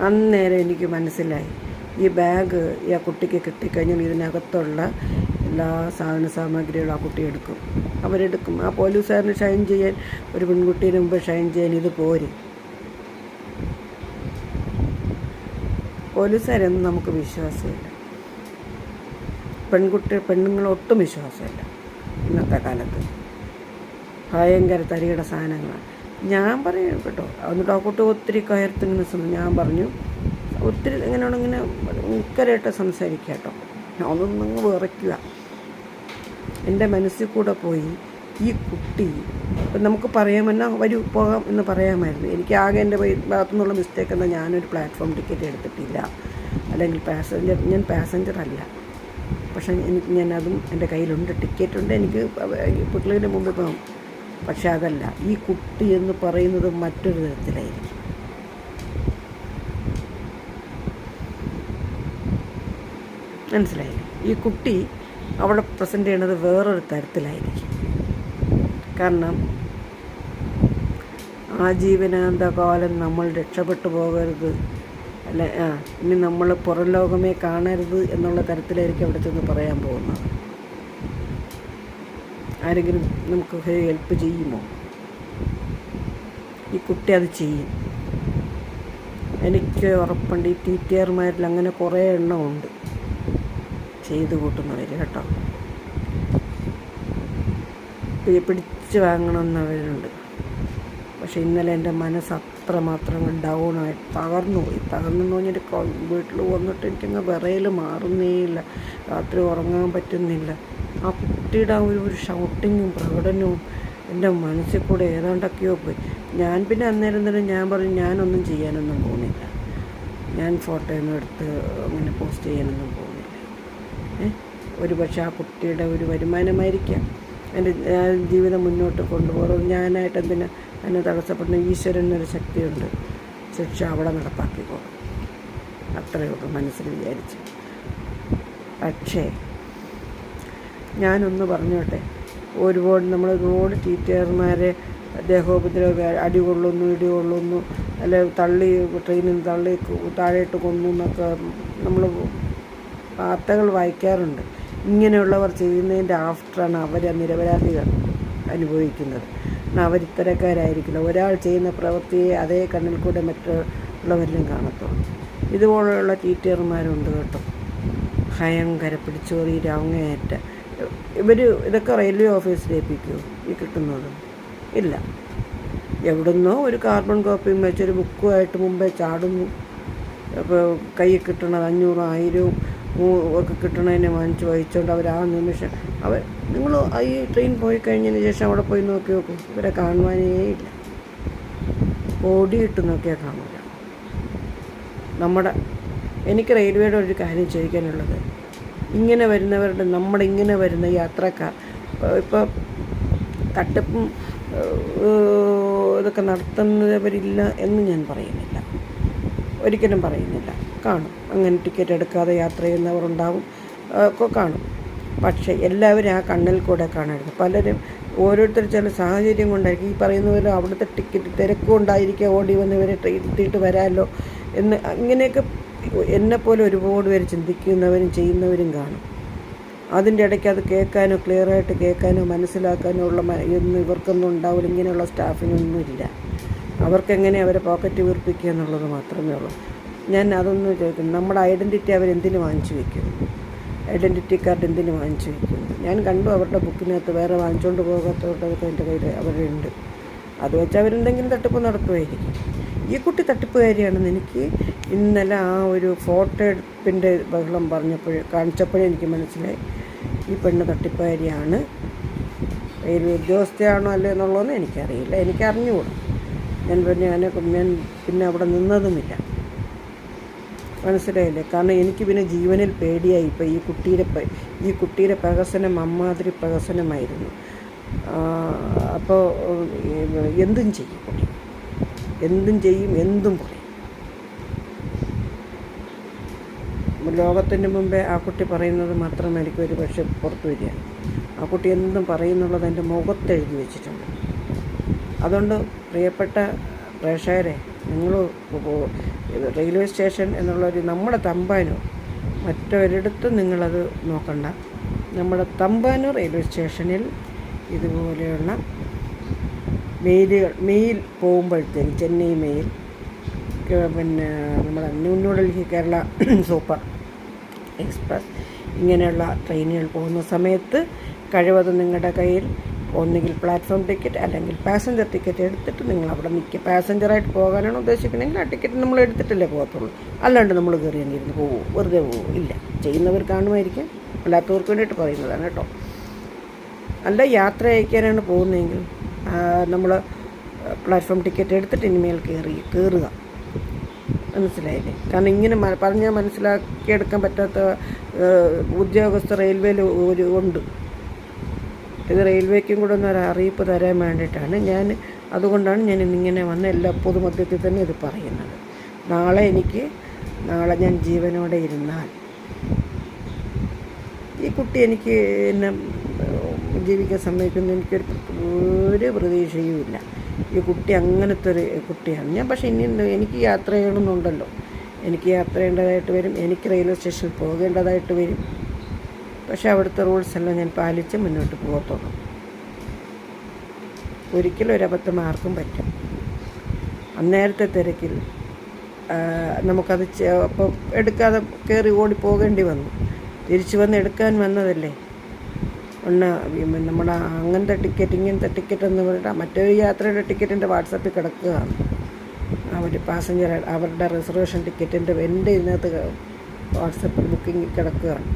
അന്നേരം എനിക്ക് മനസ്സിലായി, ഈ ബാഗ് ആ കുട്ടിക്ക് കിട്ടിക്കഴിഞ്ഞാൽ ഇതിനകത്തുള്ള എല്ലാ സാധന സാമഗ്രികളും ആ കുട്ടി എടുക്കും, അവരെടുക്കും. ആ പോലീസുകാരന് ഷൈൻ ചെയ്യാൻ, ഒരു പെൺകുട്ടീന് മുമ്പ് ഷൈൻ ചെയ്യാൻ ഇത് പോരെ. പോലീസുകാരൊന്നും നമുക്ക് വിശ്വാസമില്ല, പെണ്ണുങ്ങളൊട്ടും വിശ്വാസമില്ല ഇന്നത്തെ കാലത്ത്. ഭയങ്കര തരികട സാധനങ്ങളാണ്. ഞാൻ പറയും കേട്ടോ, എന്നിട്ട് ആ കുട്ടി ഒത്തിരി കയർത്തിങ്ങനെ ഞാൻ പറഞ്ഞു, ഒത്തിരി ഇങ്ങനെ മിക്കരായിട്ട് സംസാരിക്കുക കേട്ടോ. അതൊന്നും വിറയ്ക്കുക. എൻ്റെ മനസ്സിൽ കൂടെ പോയി ഈ കുട്ടി, നമുക്ക് പറയാമെന്നാൽ വരൂ പോകാം എന്ന് പറയാമായിരുന്നു. എനിക്ക് ആകെ എൻ്റെ ഭാഗത്തു നിന്നുള്ള മിസ്റ്റേക്ക് എന്നാൽ ഞാനൊരു പ്ലാറ്റ്ഫോം ടിക്കറ്റ് എടുത്തിട്ടില്ല, അല്ലെങ്കിൽ ഞാൻ പാസഞ്ചർ അല്ല. പക്ഷേ ഞാനതും എൻ്റെ കയ്യിലുണ്ട്, ടിക്കറ്റുണ്ട്, എനിക്ക് പിള്ളേരുടെ മുമ്പിൽ പോകാം. പക്ഷെ അതല്ല, ഈ കുട്ടി എന്ന് പറയുന്നത് മറ്റൊരു തരത്തിലായിരിക്കും. മനസ്സിലായില്ലേ? ഈ കുട്ടി അവിടെ പ്രസൻറ്റ് ചെയ്യണത് വേറൊരു തരത്തിലായിരിക്കും. കാരണം ആജീവനാന്തകാലം നമ്മൾ രക്ഷപ്പെട്ടു പോകരുത്, അല്ല ഇനി നമ്മൾ പുറം ലോകമേ കാണരുത് എന്നുള്ള തരത്തിലായിരിക്കും അവിടെ ചെന്ന് പറയാൻ പോകുന്നത്. ആരെങ്കിലും നമുക്ക് ഹെൽപ്പ് ചെയ്യുമോ? ഈ കുട്ടി അത് ചെയ്യും, എനിക്ക് ഉറപ്പുണ്ട്. ഈ ടീച്ചർമാരിൽ അങ്ങനെ കുറേ എണ്ണമുണ്ട് ചെയ്തു കൂട്ടുന്നവർ കേട്ടോ. പിടിച്ച് വാങ്ങണമെന്നവരുണ്ട്. പക്ഷെ ഇന്നലെ എൻ്റെ മനസ്സ് അത്രമാത്രം ഡൗണായി തകർന്നു പോയി. തകർന്നെന്ന് പറഞ്ഞിട്ട് വീട്ടിൽ വന്നിട്ട് എനിക്കങ്ങ് വിറയൽ മാറുന്നേയില്ല, രാത്രി ഉറങ്ങാൻ പറ്റുന്നില്ല. ആ കുട്ടിയുടെ ആ ഒരു ഷൗട്ടിങ്ങും പ്രകടനവും എൻ്റെ മനസ്സിൽ കൂടെ ഏതാണ്ടൊക്കെയോ പോയി. ഞാൻ പിന്നെ അന്നേരം ഞാൻ പറഞ്ഞു, ഞാനൊന്നും ചെയ്യാനൊന്നും പോകുന്നില്ല, ഞാൻ ഫോട്ടോയൊന്നും എടുത്ത് അങ്ങനെ പോസ്റ്റ് ചെയ്യാനൊന്നും പോകുന്നില്ല. ഒരു പക്ഷേ ആ കുട്ടിയുടെ ഒരു വരുമാനമായിരിക്കാം എൻ്റെ ജീവിതം മുന്നോട്ട് കൊണ്ടുപോകുന്നത്. ഞാനായിട്ട് എന്തിനാ എന്നെ തടസ്സപ്പെടുന്ന? ഈശ്വരനൊരു ശക്തിയുണ്ട്, ശിക്ഷ അവിടെ നടപ്പാക്കിക്കോളും, അത്രയേ ഉള്ളൂ മനസ്സിൽ വിചാരിച്ച്. പക്ഷേ ഞാനൊന്ന് പറഞ്ഞോട്ടെ, ഒരുപാട് ടീച്ചർമാരെ ദേഹോപദ്രവ, അടി കൊള്ളുന്നു, ഇടി കൊള്ളുന്നു, അല്ലെ ട്രെയിനിൽ നിന്ന് താഴെയിട്ട് കൊന്നു എന്നൊക്കെ നമ്മൾ വാർത്തകൾ വായിക്കാറുണ്ട്. ഇങ്ങനെയുള്ളവർ ചെയ്യുന്നതിൻ്റെ ആഫ്റ്ററാണ് അവർ നിരപരാധികൾ അനുഭവിക്കുന്നത്. അവരിത്തരക്കാരായിരിക്കില്ല. ഒരാൾ ചെയ്യുന്ന പ്രവൃത്തിയെ അതേ കണ്ണിൽ കൂടെ മറ്റുള്ളവരിലും കാണത്തുള്ളൂ. ഇതുപോലെയുള്ള ടീച്ചർമാരുണ്ട് കേട്ടോ, ഭയങ്കര പിടിച്ചോറി അങ്ങേയറ്റ. ഇതൊക്കെ റെയിൽവേ ഓഫീസിൽ ഏൽപ്പിക്കുമോ ഈ കിട്ടുന്നത്? ഇല്ല. എവിടുന്നോ ഒരു കാർബൺ കോപ്പിയും വെച്ചൊരു ബുക്കുമായിട്ട് മുമ്പേ ചാടുന്നു. അപ്പോൾ കയ്യിൽ കിട്ടണത് 500, 1000 ഒക്കെ കിട്ടണതിനെ വഹിച്ചുകൊണ്ട് അവർ ആ നിമിഷം നിങ്ങൾ ഈ ട്രെയിൻ പോയി കഴിഞ്ഞതിന് ശേഷം അവിടെ പോയി നോക്കി നോക്കും, ഇവരെ കാണുവാനേ ഇല്ല. ഓടിയിട്ട് നോക്കിയാൽ കാണില്ല. എനിക്ക് റെയിൽവേയുടെ ഒരു കാര്യം ചോദിക്കാനുള്ളത്, ഇങ്ങനെ വരുന്ന യാത്രക്കാർ ഇപ്പോൾ തട്ടിപ്പും ഇതൊക്കെ നടത്തുന്നവരില്ല എന്ന് ഞാൻ പറയുന്നില്ല, ഒരിക്കലും പറയുന്നില്ല. കാണും, അങ്ങനെ ടിക്കറ്റ് എടുക്കാതെ യാത്ര ചെയ്യുന്നവരുണ്ടാവും, ഒക്കെ കാണും. പക്ഷേ എല്ലാവരും ആ കണ്ണിൽ കൂടെ കാണരുത്. പലരും ഓരോരുത്തർ ചില സാഹചര്യം കൊണ്ടായിരിക്കും, ഈ പറയുന്ന പോലെ അവിടുത്തെ ടിക്കറ്റ് തിരക്കും ഉണ്ടായിരിക്കുക, ഓടി വന്നവരെ ഇരുത്തിയിട്ട് വരാമല്ലോ എന്ന് ഇങ്ങനെയൊക്കെ എന്നെപ്പോലെ ഒരുപാട് പേര് ചിന്തിക്കുന്നവരും ചെയ്യുന്നവരും കാണും. അതിൻ്റെ ഇടയ്ക്ക് അത് കേൾക്കാനോ ക്ലിയറായിട്ട് കേൾക്കാനോ മനസ്സിലാക്കാനോ ഉള്ള ഒന്നും ഇവർക്കൊന്നും ഉണ്ടാവില്ല. ഇങ്ങനെയുള്ള സ്റ്റാഫിനൊന്നും ഇല്ല. അവർക്കെങ്ങനെ അവരെ പോക്കറ്റ് വീർപ്പിക്കുക എന്നുള്ളത് മാത്രമേ ഉള്ളൂ. ഞാൻ അതൊന്നും ചോദിക്കുന്നു, നമ്മുടെ ഐഡൻറ്റിറ്റി അവരെന്തിനു വാങ്ങിച്ചു വയ്ക്കും? ഐഡൻറ്റിറ്റി കാർഡ് എന്തിനു വാങ്ങിച്ചു വയ്ക്കും? ഞാൻ കണ്ടു അവരുടെ ബുക്കിനകത്ത് വേറെ വാങ്ങിച്ചുകൊണ്ട് പോകാത്തതൊക്കെ എൻ്റെ കയ്യിൽ അവരുണ്ട്. അത് വെച്ച് അവരെന്തെങ്കിലും തട്ടിപ്പ് നടത്തുമായിരിക്കും. ഈ കുട്ടി തട്ടിപ്പുകാരിയാണെന്ന് എനിക്ക് ഇന്നലെ ആ ഒരു ഫോട്ടോ എടുപ്പിൻ്റെ ബഹളം കാണിച്ചപ്പോഴേ എനിക്ക് മനസ്സിലായി, ഈ പെണ്ണ് തട്ടിപ്പുകാരിയാണ്. റെയിൽവേ ഉദ്യോഗസ്ഥയാണോ അല്ലേ എന്നുള്ളതൊന്നും എനിക്കറിയില്ല, എനിക്കറിഞ്ഞുകൂടാ. ഞാൻ പിന്നെ അവിടെ നിന്നതുമില്ല. മനസ്സിലായില്ലേ? കാരണം എനിക്ക് പിന്നെ ജീവനിൽ പേടിയായി. ഇപ്പോൾ ഈ കുട്ടിയുടെ പ്രഹസനം അമ്മാതിരി പ്രഹസനമായിരുന്നു. അപ്പോൾ എന്തും ചെയ്യും, എന്തും പറയും. ലോകത്തിന് മുമ്പേ ആ കുട്ടി പറയുന്നത് മാത്രമായിരിക്കും ഒരു പക്ഷേ പുറത്തു വരിക. ആ കുട്ടി എന്തും പറയുന്നുള്ളത് എൻ്റെ മുഖത്തെഴുതി വെച്ചിട്ടുണ്ട്. അതുകൊണ്ട് പ്രിയപ്പെട്ട പ്രേക്ഷകരെ, നിങ്ങൾ റെയിൽവേ സ്റ്റേഷൻ എന്നുള്ളൊരു നമ്മുടെ തമ്പാനൂർ, മറ്റൊരിടത്തും നിങ്ങളത് നോക്കണ്ട. നമ്മുടെ തമ്പാനൂർ റെയിൽവേ സ്റ്റേഷനിൽ ഇതുപോലെയുള്ള മെയിൽ പോകുമ്പോഴത്തേക്ക് ചെന്നൈ മെയിൽ, പിന്നെ നമ്മുടെ new Delhi Kerala super express ഇങ്ങനെയുള്ള ട്രെയിനുകൾ പോകുന്ന സമയത്ത് കഴിവതും നിങ്ങളുടെ കയ്യിൽ ഒന്നുകിൽ പ്ലാറ്റ്ഫോം ടിക്കറ്റ് അല്ലെങ്കിൽ പാസഞ്ചർ ടിക്കറ്റ് എടുത്തിട്ട് നിങ്ങൾ അവിടെ നിൽക്കുക. പാസഞ്ചറായിട്ട് പോകാനാണ് ഉദ്ദേശിക്കണമെങ്കിൽ ആ ടിക്കറ്റ് നമ്മൾ എടുത്തിട്ടല്ലേ പോകത്തുള്ളൂ. അല്ലാണ്ട് നമ്മൾ കയറി അങ്ങിരുന്ന് പോവുമോ, വെറുതെ പോവുമോ? ഇല്ല. ചെയ്യുന്നവർ കാണുമായിരിക്കും, അല്ലാത്തവർക്ക് വേണ്ടിയിട്ട് പറയുന്നതാണ് കേട്ടോ. അല്ല, യാത്ര അയക്കാനാണ് പോകുന്നതെങ്കിൽ നമ്മൾ പ്ലാറ്റ്ഫോം ടിക്കറ്റ് എടുത്തിട്ട് ഇനിമേൽ കയറുക. മനസ്സിലായില്ലേ? കാരണം ഇങ്ങനെ പറഞ്ഞാൽ മനസ്സിലാക്കിയെടുക്കാൻ പറ്റാത്ത ഉദ്യോഗസ്ഥർ റെയിൽവേയിൽ ഉണ്ട്. ഇത് റെയിൽവേക്കും കൂടെ ഒന്ന് അറിയിപ്പ് തരാൻ വേണ്ടിയിട്ടാണ് അതുകൊണ്ടാണ് ഞാൻ ഇന്നിങ്ങനെ വന്ന് എല്ലാ പൊതുമധ്യത്തിൽ തന്നെ ഇത് പറയുന്നത്. നാളെ ഞാൻ ജീവനോടെ ഇരുന്നാൽ ഈ കുട്ടി എനിക്ക് എന്നെ ജീവിക്കാൻ സമ്മതിക്കുന്ന ഒരു പ്രതീക്ഷയുമില്ല. ഈ കുട്ടി അങ്ങനത്തെ ഒരു കുട്ടിയാണ് ഞാൻ. പക്ഷേ എനിക്ക് യാത്ര ചെയ്യണമെന്നുണ്ടല്ലോ, എനിക്ക് യാത്ര ചെയ്യേണ്ടതായിട്ട് വരും, എനിക്ക് റെയിൽവേ സ്റ്റേഷനിൽ പോകേണ്ടതായിട്ട് വരും. പക്ഷേ അവിടുത്തെ റൂൾസ് എല്ലാം ഞാൻ പാലിച്ച് മുന്നോട്ട് പോകത്തുള്ളൂ. ഒരിക്കലും ഒരബദ്ധം ആർക്കും പറ്റും. അന്നേരത്തെ തിരക്കിൽ നമുക്കത് അപ്പം എടുക്കാതെ കയറി ഓടി പോകേണ്ടി വന്നു. തിരിച്ചു വന്ന് എടുക്കാൻ വന്നതല്ലേ. നമ്മുടെ അങ്ങനത്തെ ടിക്കറ്റ് ഇങ്ങനത്തെ ടിക്കറ്റ് എന്ന് പറഞ്ഞിട്ട് മറ്റൊരു യാത്രയുടെ ടിക്കറ്റിൻ്റെ വാട്സപ്പിൽ കിടക്കുകയാണ്. അവർ പാസഞ്ചർ അവരുടെ റിസർവേഷൻ ടിക്കറ്റിൻ്റെ എൻ്റെ ഇതിനകത്ത് വാട്സപ്പിൽ ബുക്കിംഗ് കിടക്കുകയാണ്.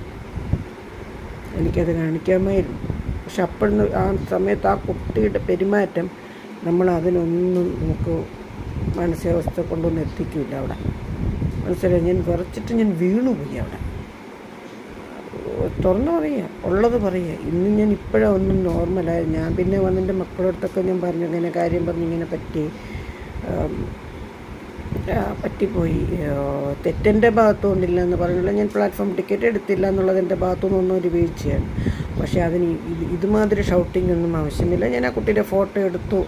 എനിക്കത് കാണിക്കാമായിരുന്നു. പക്ഷെ അപ്പോഴൊന്നും ആ സമയത്ത് ആ കുട്ടിയുടെ പെരുമാറ്റം അതിനൊന്നും നമുക്ക് മാനസികാവസ്ഥ കൊണ്ടൊന്നും എത്തിക്കില്ല അവിടെ. മനസ്സിലായി? ഞാൻ വിറച്ചിട്ട് ഞാൻ വീണുപോയി അവിടെ. തുറന്നു പറയുക, ഉള്ളത് പറയുക. ഇന്ന് ഞാൻ ഇപ്പോഴാണ് ഒന്നും നോർമലായി. ഞാൻ പിന്നെ വന്നെൻ്റെ മക്കളടുത്തൊക്കെ ഞാൻ പറഞ്ഞു, ഇങ്ങനെ കാര്യം പറഞ്ഞു, ഇങ്ങനെ പറ്റിപ്പോയി, തെറ്റെൻ്റെ ഭാഗത്തുകൊണ്ടില്ല എന്ന് പറഞ്ഞില്ല. ഞാൻ പ്ലാറ്റ്ഫോം ടിക്കറ്റ് എടുത്തില്ല എന്നുള്ളത് എൻ്റെ ഭാഗത്തുനിന്നൊന്നും ഒരു വീഴ്ചയാണ്. പക്ഷേ അതിന് ഇതുമാതിരി ഷൗട്ടിംഗ് ഒന്നും ആവശ്യമില്ല. ഞാൻ ആ കുട്ടിയുടെ ഫോട്ടോ എടുത്തു,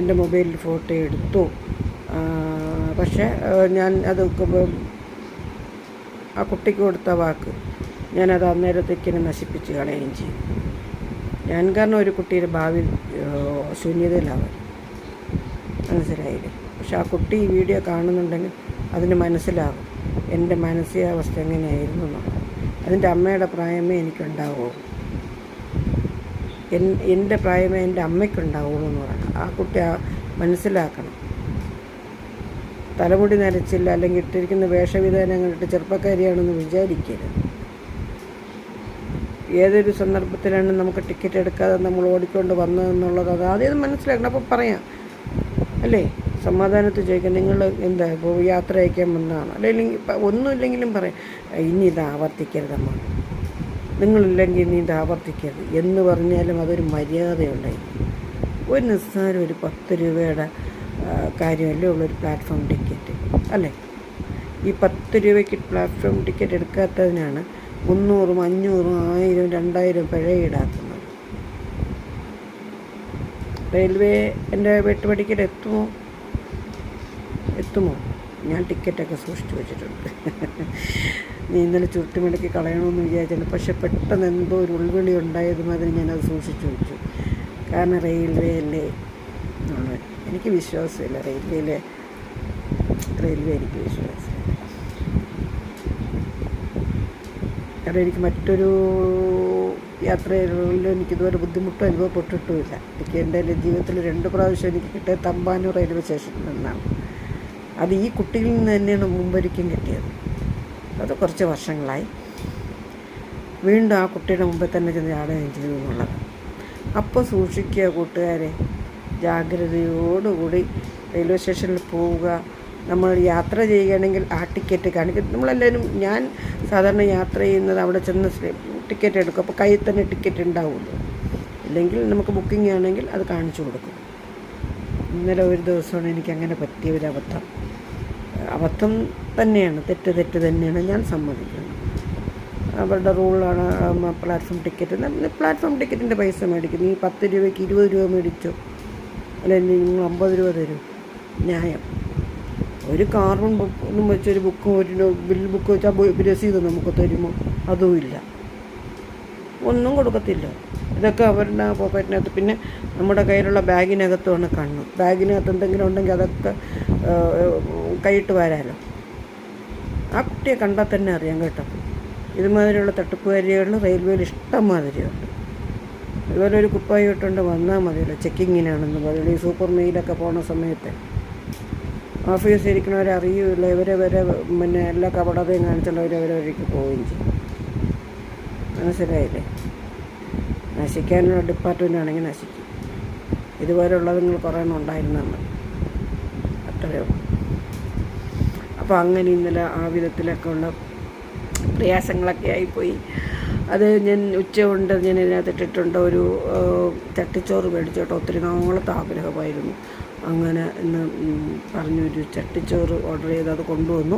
എൻ്റെ മൊബൈലിൽ ഫോട്ടോ എടുത്തു. പക്ഷേ ഞാൻ അത് ആ കുട്ടിക്ക് കൊടുത്ത വാക്ക് ഞാനത് അന്നേരത്തേക്കിനെ നശിപ്പിച്ച് കളയുകയും ചെയ്യും. ഞാൻ കാരണം ഒരു കുട്ടിയുടെ ഭാവി ശൂന്യതയിലാവാൻ. മനസ്സിലായില്ലേ? പക്ഷെ ആ കുട്ടി ഈ വീഡിയോ കാണുന്നുണ്ടെങ്കിൽ അതിന് മനസ്സിലാകും എൻ്റെ മാനസികാവസ്ഥ എങ്ങനെയായിരുന്നു എന്നുള്ളത്. അതിൻ്റെ അമ്മയുടെ പ്രായമേ എനിക്കുണ്ടാവുള്ളൂ, എൻ്റെ പ്രായമേ എൻ്റെ അമ്മയ്ക്കുണ്ടാവുള്ളൂ എന്ന് പറയണം. ആ കുട്ടി മനസ്സിലാക്കണം. തലമുടി നരച്ചില്ല അല്ലെങ്കിൽ ഇട്ടിരിക്കുന്ന വേഷവിധാനം കണ്ടിട്ട് ചെറുപ്പക്കാരിയാണെന്ന് വിചാരിക്കരുത്. ഏതൊരു സന്ദർഭത്തിലാണ് നമുക്ക് ടിക്കറ്റ് എടുക്കാതെ നമ്മൾ ഓടിക്കൊണ്ട് വന്നതെന്നുള്ളത് അത് ആദ്യം മനസ്സിലാക്കണം. അപ്പോൾ പറയാം അല്ലേ, സമാധാനത്തിൽ ചോദിക്കാം, നിങ്ങൾ എന്താ ഇപ്പോൾ യാത്ര അയക്കാൻ വന്നതാണ് അല്ലെങ്കിൽ ഒന്നുമില്ലെങ്കിലും പറയാം, ഇനി ഇത് ആവർത്തിക്കരുതമ്മ, നിങ്ങളില്ലെങ്കിൽ ഇനി ഇത് ആവർത്തിക്കരുത് എന്ന് പറഞ്ഞാലും അതൊരു മര്യാദയുണ്ടായി. ഒരു നിസ്സാരം ഒരു 10 രൂപയുടെ കാര്യമല്ലേ ഉള്ളൊരു പ്ലാറ്റ്ഫോം ടിക്കറ്റ് അല്ലേ? ഈ 10 രൂപയ്ക്ക് പ്ലാറ്റ്ഫോം ടിക്കറ്റ് എടുക്കാത്തതിനാണ് 300, 500, 1000, 2000 പിഴ ഈടാക്കുന്നത്. റെയിൽവേ എൻ്റെ വെട്ടുപടിക്കൽ എത്തുമോ? ഞാൻ ടിക്കറ്റൊക്കെ സൂക്ഷിച്ചു വെച്ചിട്ടുണ്ട്. നീ ഇന്നലെ ചുരുട്ടിമടക്കി കളയണമെന്ന് വിചാരിച്ചിട്ടുണ്ട്. പക്ഷെ പെട്ടെന്ന് എന്തോ ഒരു ഉൾവിളി ഉണ്ടായതും അതിന് ഞാനത് സൂക്ഷിച്ചു വെച്ചു. കാരണം റെയിൽവേ അല്ലേ എന്നുള്ളത് എനിക്ക് വിശ്വാസമില്ല. റെയിൽവേ എനിക്ക് വിശ്വാസമില്ല. കാരണം എനിക്ക് മറ്റൊരു യാത്രയിലും എനിക്കിതുവരെ ബുദ്ധിമുട്ടും അനുഭവപ്പെട്ടിട്ടുമില്ല. എനിക്ക് എൻ്റെ ജീവിതത്തിൽ 2 പ്രാവശ്യം എനിക്ക് കിട്ടിയ തമ്പാനൂർ റെയിൽവേ സ്റ്റേഷനിൽ നിന്നാണ്. അത് ഈ കുട്ടിയിൽ നിന്ന് തന്നെയാണ് മുമ്പൊരിക്കും കിട്ടിയത്. അത് കുറച്ച് വർഷങ്ങളായി. വീണ്ടും ആ കുട്ടിയുടെ മുമ്പിൽ തന്നെ ചെന്ന് ചാടുകയും ചെയ്തു എന്നുള്ളത്. അപ്പോൾ സൂക്ഷിക്കുക കൂട്ടുകാരെ, ജാഗ്രതയോടുകൂടി റെയിൽവേ സ്റ്റേഷനിൽ പോവുക. നമ്മൾ യാത്ര ചെയ്യുകയാണെങ്കിൽ ആ ടിക്കറ്റ് കാണിക്കും. നമ്മളെല്ലാവരും, ഞാൻ സാധാരണ യാത്ര ചെയ്യുന്നത് അവിടെ ചെന്ന് ടിക്കറ്റ് എടുക്കും. അപ്പോൾ കയ്യിൽ തന്നെ ടിക്കറ്റ് ഉണ്ടാവുമല്ലോ. ഇല്ലെങ്കിൽ നമുക്ക് ബുക്കിംഗ് ആണെങ്കിൽ അത് കാണിച്ചു കൊടുക്കും. ഇന്നലെ ഒരു ദിവസമാണ് എനിക്കങ്ങനെ പറ്റിയ ഒരു അബദ്ധം തന്നെയാണ്, തെറ്റ് തന്നെയാണ്, ഞാൻ സമ്മതിക്കുന്നു. അവരുടെ റൂളാണ് പ്ലാറ്റ്ഫോം ടിക്കറ്റിൻ്റെ പൈസ മേടിക്കും. നീ 10 രൂപയ്ക്ക് 20 രൂപ മേടിച്ചോ, അല്ലെങ്കിൽ നിങ്ങൾ 50 രൂപ തരൂ, ന്യായം. ഒരു കാർബൺ ഒന്നും വെച്ചൊരു ബുക്കും ഒരു ബിൽ ബുക്ക് വെച്ചാൽ രസീത് നമുക്ക് തരുമോ? അതുമില്ല, ഒന്നും കൊടുക്കത്തില്ല. ഇതൊക്കെ അവരുടെ പോക്കറ്റിനകത്ത്. പിന്നെ നമ്മുടെ കയ്യിലുള്ള ബാഗിനകത്തുമാണ് കണ്ണ്. ബാഗിനകത്ത് എന്തെങ്കിലും ഉണ്ടെങ്കിൽ അതൊക്കെ കൈയിട്ട് വരാമല്ലോ. ആ കുട്ടിയെ കണ്ടാൽ തന്നെ അറിയാം കേട്ടോ. ഇതുമാതിരിയുള്ള തട്ടിപ്പുകാരികൾ റെയിൽവേയിൽ ഇഷ്ടം മാതിരിയുണ്ട്. ഇതുപോലെ ഒരു കുപ്പായി ഇട്ടുകൊണ്ട് വന്നാൽ മതിയല്ലോ, ചെക്കിങ്ങിനാണെന്ന് പറയുന്നത്. ഈ സൂപ്പർ മെയിലൊക്കെ പോണ സമയത്ത് ഓഫീസിൽ ഇരിക്കണവരെ അറിയില്ല, ഇവരെ വരെ പിന്നെ എല്ലാ കപടതയും കാണിച്ചുള്ളവർ അവരെ വഴിക്ക് പോവുകയും ചെയ്യും. മനസ്സിലായില്ലേ? നശിക്കാനുള്ള ഡിപ്പാർട്ട്മെൻ്റ് ആണെങ്കിൽ നശിക്കും. ഇതുപോലെയുള്ളത് നിങ്ങൾ കുറേ എണ്ണം ഉണ്ടായിരുന്നുണ്ട്, അത്രയേ ഉള്ളൂ. അപ്പോൾ അങ്ങനെ ഇന്നലെ ആ വിധത്തിലൊക്കെ ഉള്ള പ്രയാസങ്ങളൊക്കെ ആയിപ്പോയി. അത് ഞാൻ ഉച്ചകൊണ്ട് ഞാൻ ഇതിനകത്ത് ഇട്ടിട്ടുണ്ട്. ഒരു ചട്ടിച്ചോറ് മേടിച്ചോട്ടോ, ഒത്തിരി നാളത്തെ ആഗ്രഹമായിരുന്നു. അങ്ങനെ ഇന്ന് പറഞ്ഞൊരു ചട്ടിച്ചോറ് ഓർഡർ ചെയ്ത് അത് കൊണ്ടുവന്നു.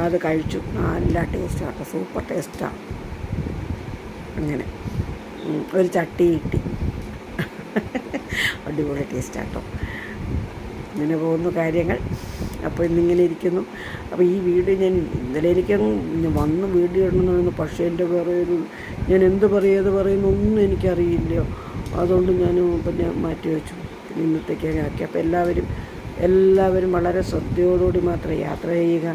അത് കഴിച്ചു. നല്ല ടേസ്റ്റാട്ടോ, സൂപ്പർ ടേസ്റ്റാണ്. അങ്ങനെ ഒരു ചട്ടി കിട്ടി, അടിപൊളി ടേസ്റ്റാട്ടോ. ഇങ്ങനെ പോകുന്നു കാര്യങ്ങൾ. അപ്പോൾ ഇന്നിങ്ങനെ ഇരിക്കുന്നു. അപ്പോൾ ഈ വീഡിയോ ഞാൻ ഇന്നലെ വന്ന് വീഡിയോ ഇടണമെന്ന് പറയുന്നു. പക്ഷേ എൻ്റെ വേറെ ഞാൻ എന്ത് പറയുന്നൊന്നും എനിക്കറിയില്ല. അതുകൊണ്ട് പിന്നെ മാറ്റി വെച്ചു. പിന്നെ ഇന്നത്തേക്കൊക്കെ ആക്കി. അപ്പോൾ എല്ലാവരും വളരെ ശ്രദ്ധയോടുകൂടി മാത്രമേ യാത്ര ചെയ്യുക.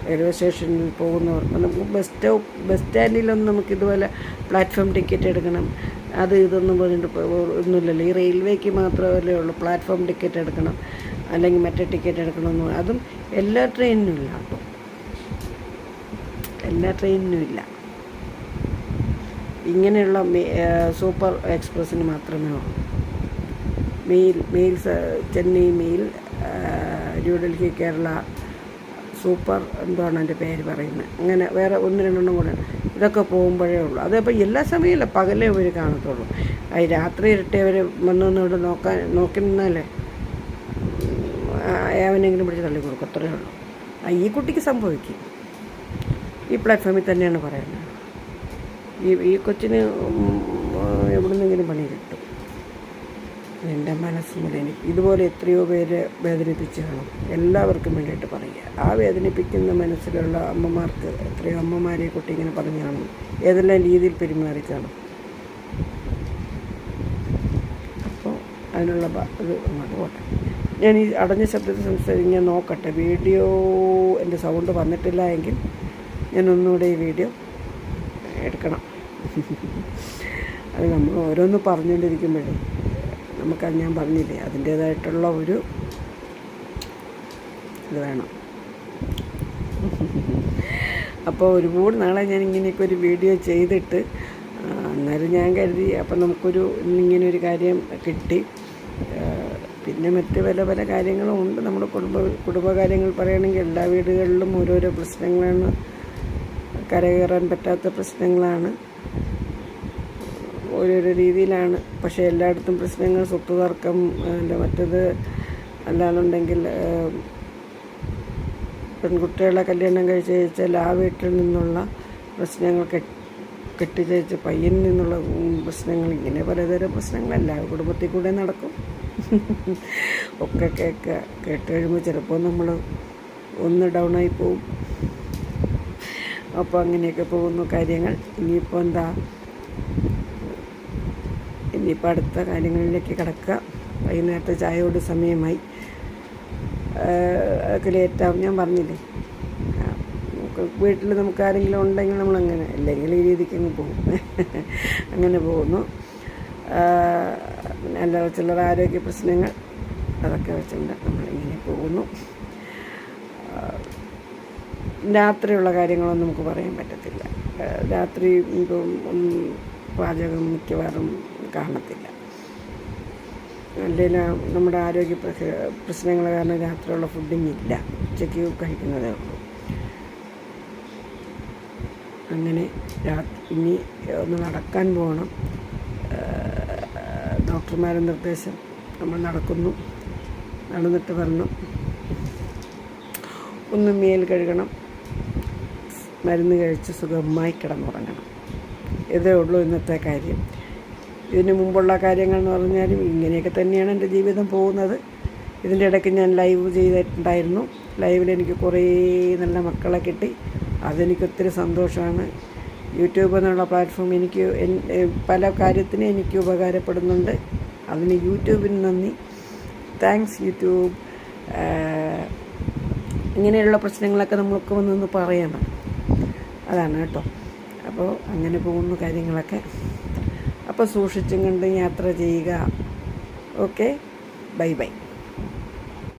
റെയിൽവേ സ്റ്റേഷനിൽ പോകുന്നവർ നമുക്ക് ബസ് സ്റ്റാൻഡിലൊന്നും നമുക്കിതുപോലെ പ്ലാറ്റ്ഫോം ടിക്കറ്റ് എടുക്കണം, അത് ഇതൊന്നും പറഞ്ഞിട്ട് ഒന്നുമില്ലല്ലോ. ഈ റെയിൽവേക്ക് മാത്രമല്ലേ ഉള്ളൂ പ്ലാറ്റ്ഫോം ടിക്കറ്റ് എടുക്കണം, അല്ലെങ്കിൽ മറ്റേ ടിക്കറ്റ് എടുക്കണമെന്ന്. അതും എല്ലാ ട്രെയിനിനും ഇല്ല കേട്ടോ, എല്ലാ ട്രെയിനിനും ഇല്ല. ഇങ്ങനെയുള്ള സൂപ്പർ എക്സ്പ്രസ്സിന് മാത്രമേ ഉള്ളൂ. Mail Chennai mail, New Delhi Kerala super എന്താണ് എൻ്റെ പേര് പറയുന്നത്, അങ്ങനെ വേറെ 1-2 കൂടെ. ഇതൊക്കെ പോകുമ്പോഴേ ഉള്ളൂ. അതപ്പോൾ എല്ലാ സമയമില്ല, പകലേ അവർ കാണത്തുള്ളൂ. രാത്രി ഇരട്ടി അവർ വന്നൊന്നിവിടെ നോക്കി നിന്നാലേ അവനെങ്കിലും പിടിച്ച് തള്ളി കൊടുക്കും, അത്രയേ ഉള്ളൂ. ഈ കുട്ടിക്ക് സംഭവിക്കും. ഈ പ്ലാറ്റ്ഫോമിൽ തന്നെയാണ് പറയുന്നത്. ഈ കൊച്ചിന് എവിടുന്നെങ്കിലും പണി കിട്ടും. എൻ്റെ മനസ്സിൽ എനിക്ക് ഇതുപോലെ എത്രയോ പേര് വേദനിപ്പിച്ച് കാണും. എല്ലാവർക്കും വേണ്ടിയിട്ട് പറയുക. ആ വേദനിപ്പിക്കുന്ന മനസ്സിലുള്ള അമ്മമാർക്ക് എത്രയോ അമ്മമാരെ കുട്ടി ഇങ്ങനെ പറഞ്ഞു കാണും, ഏതെല്ലാം രീതിയിൽ പെരുമാറി കാണും. അപ്പോൾ അതിനുള്ള ഇത് അങ്ങോട്ട് പോട്ടെ. ഞാൻ ഈ അടഞ്ഞ ശബ്ദത്തിൽ സംസാരിച്ച് ഞാൻ നോക്കട്ടെ. വീഡിയോ എൻ്റെ സൗണ്ട് വന്നിട്ടില്ല എങ്കിൽ ഞാൻ ഒന്നുകൂടെ ഈ വീഡിയോ എടുക്കണം. അത് നമ്മൾ ഓരോന്ന് പറഞ്ഞുകൊണ്ടിരിക്കുമ്പോഴേ നമുക്കത് ഞാൻ പറഞ്ഞില്ലേ, അതിൻ്റേതായിട്ടുള്ള ഒരു ഇത് വേണം. അപ്പോൾ ഒരുപാട് നാളെ ഞാൻ ഇങ്ങനെയൊക്കെ ഒരു വീഡിയോ ചെയ്തിട്ട് അന്നേരം ഞാൻ കരുതി അപ്പം നമുക്കൊരു ഇങ്ങനൊരു കാര്യം കിട്ടി. പിന്നെ മറ്റ് പല കാര്യങ്ങളും ഉണ്ട്. നമ്മുടെ കുടുംബകാര്യങ്ങൾ പറയുകയാണെങ്കിൽ എല്ലാ വീടുകളിലും ഓരോരോ പ്രശ്നങ്ങളാണ്, കരകയറാൻ പറ്റാത്ത പ്രശ്നങ്ങളാണ്, ഓരോരോ രീതിയിലാണ്. പക്ഷേ എല്ലായിടത്തും പ്രശ്നങ്ങൾ, സ്വത്ത് തർക്കം, മറ്റത് അല്ലാന്നുണ്ടെങ്കിൽ പെൺകുട്ടികളെ കല്യാണം കഴിച്ചാൽ ആ വീട്ടിൽ നിന്നുള്ള പ്രശ്നങ്ങൾ, കെട്ടിച്ചയച്ച് പയ്യനിൽ നിന്നുള്ള പ്രശ്നങ്ങൾ, ഇങ്ങനെ പലതരം പ്രശ്നങ്ങളല്ല കുടുംബത്തിൽ കൂടെ നടക്കും. ഒക്കെ കേട്ട് കഴിയുമ്പോൾ ചിലപ്പോൾ നമ്മൾ ഒന്ന് ഡൗണായി പോവും. അപ്പോൾ അങ്ങനെയൊക്കെ പോകുന്നു കാര്യങ്ങൾ. ഇനിയിപ്പോൾ അടുത്ത കാര്യങ്ങളിലേക്ക് കിടക്കുക. വൈകുന്നേരത്തെ ചായയോട് സമയമായി. അതൊക്കെ ലേറ്റാവും, ഞാൻ പറഞ്ഞില്ലേ. വീട്ടിൽ നമുക്ക് ആരെങ്കിലും ഉണ്ടെങ്കിൽ നമ്മളങ്ങനെ, അല്ലെങ്കിൽ ഈ രീതിക്ക് അങ്ങ് പോകും. അങ്ങനെ പോകുന്നു. നല്ല ചില്ലറ ആരോഗ്യ പ്രശ്നങ്ങൾ അതൊക്കെ വെച്ചുകൊണ്ട് നമ്മളിങ്ങനെ പോകുന്നു. രാത്രിയുള്ള കാര്യങ്ങളൊന്നും നമുക്ക് പറയാൻ പറ്റത്തില്ല. രാത്രി ഇപ്പം പാചകം മിക്കവാറും കാണത്തില്ല. അല്ലെങ്കിൽ നമ്മുടെ ആരോഗ്യ പ്രശ്നങ്ങൾ കാരണം രാത്രിയുള്ള ഫുഡിങ് ഇല്ല, ഉച്ചയ്ക്ക് കഴിക്കുന്നതേ ഉള്ളൂ. അങ്ങനെ ഇനി ഒന്ന് നടക്കാൻ പോകണം. ഡോക്ടർമാരുടെ നിർദ്ദേശം നമ്മൾ നടക്കുന്നു. നടന്നിട്ട് വരണം. ഒന്ന് മേൽ കഴുകണം, മരുന്ന് കഴിച്ച് സുഖമായി കിടന്നുറങ്ങണം. ഇതേ ഉള്ളൂ ഇന്നത്തെ കാര്യം. ഇതിന് മുമ്പുള്ള കാര്യങ്ങൾ എന്ന് പറഞ്ഞാലും ഇങ്ങനെയൊക്കെ തന്നെയാണ് എൻ്റെ ജീവിതം പോകുന്നത്. ഇതിൻ്റെ ഇടയ്ക്ക് ഞാൻ ലൈവ് ചെയ്തിട്ടുണ്ടായിരുന്നു. ലൈവിൽ എനിക്ക് കുറേ നല്ല മക്കളെ കിട്ടി. അതെനിക്ക് ഒത്തിരി സന്തോഷമാണ്. യൂട്യൂബ് എന്നുള്ള പ്ലാറ്റ്ഫോം എനിക്ക് പല കാര്യത്തിനും എനിക്ക് ഉപകാരപ്പെടുന്നുണ്ട്. അതിന് യൂട്യൂബിന് നന്ദി. Thanks YouTube. ഇങ്ങനെയുള്ള പ്രശ്നങ്ങളൊക്കെ നമ്മൾക്ക് വന്നൊന്ന് പറയണം, അതാണ് കേട്ടോ. അപ്പോൾ അങ്ങനെ പോകുന്നു കാര്യങ്ങളൊക്കെ. അപ്പോൾ സൂക്ഷിച്ചും കണ്ട് യാത്ര ചെയ്യുക. Okay, bye bye.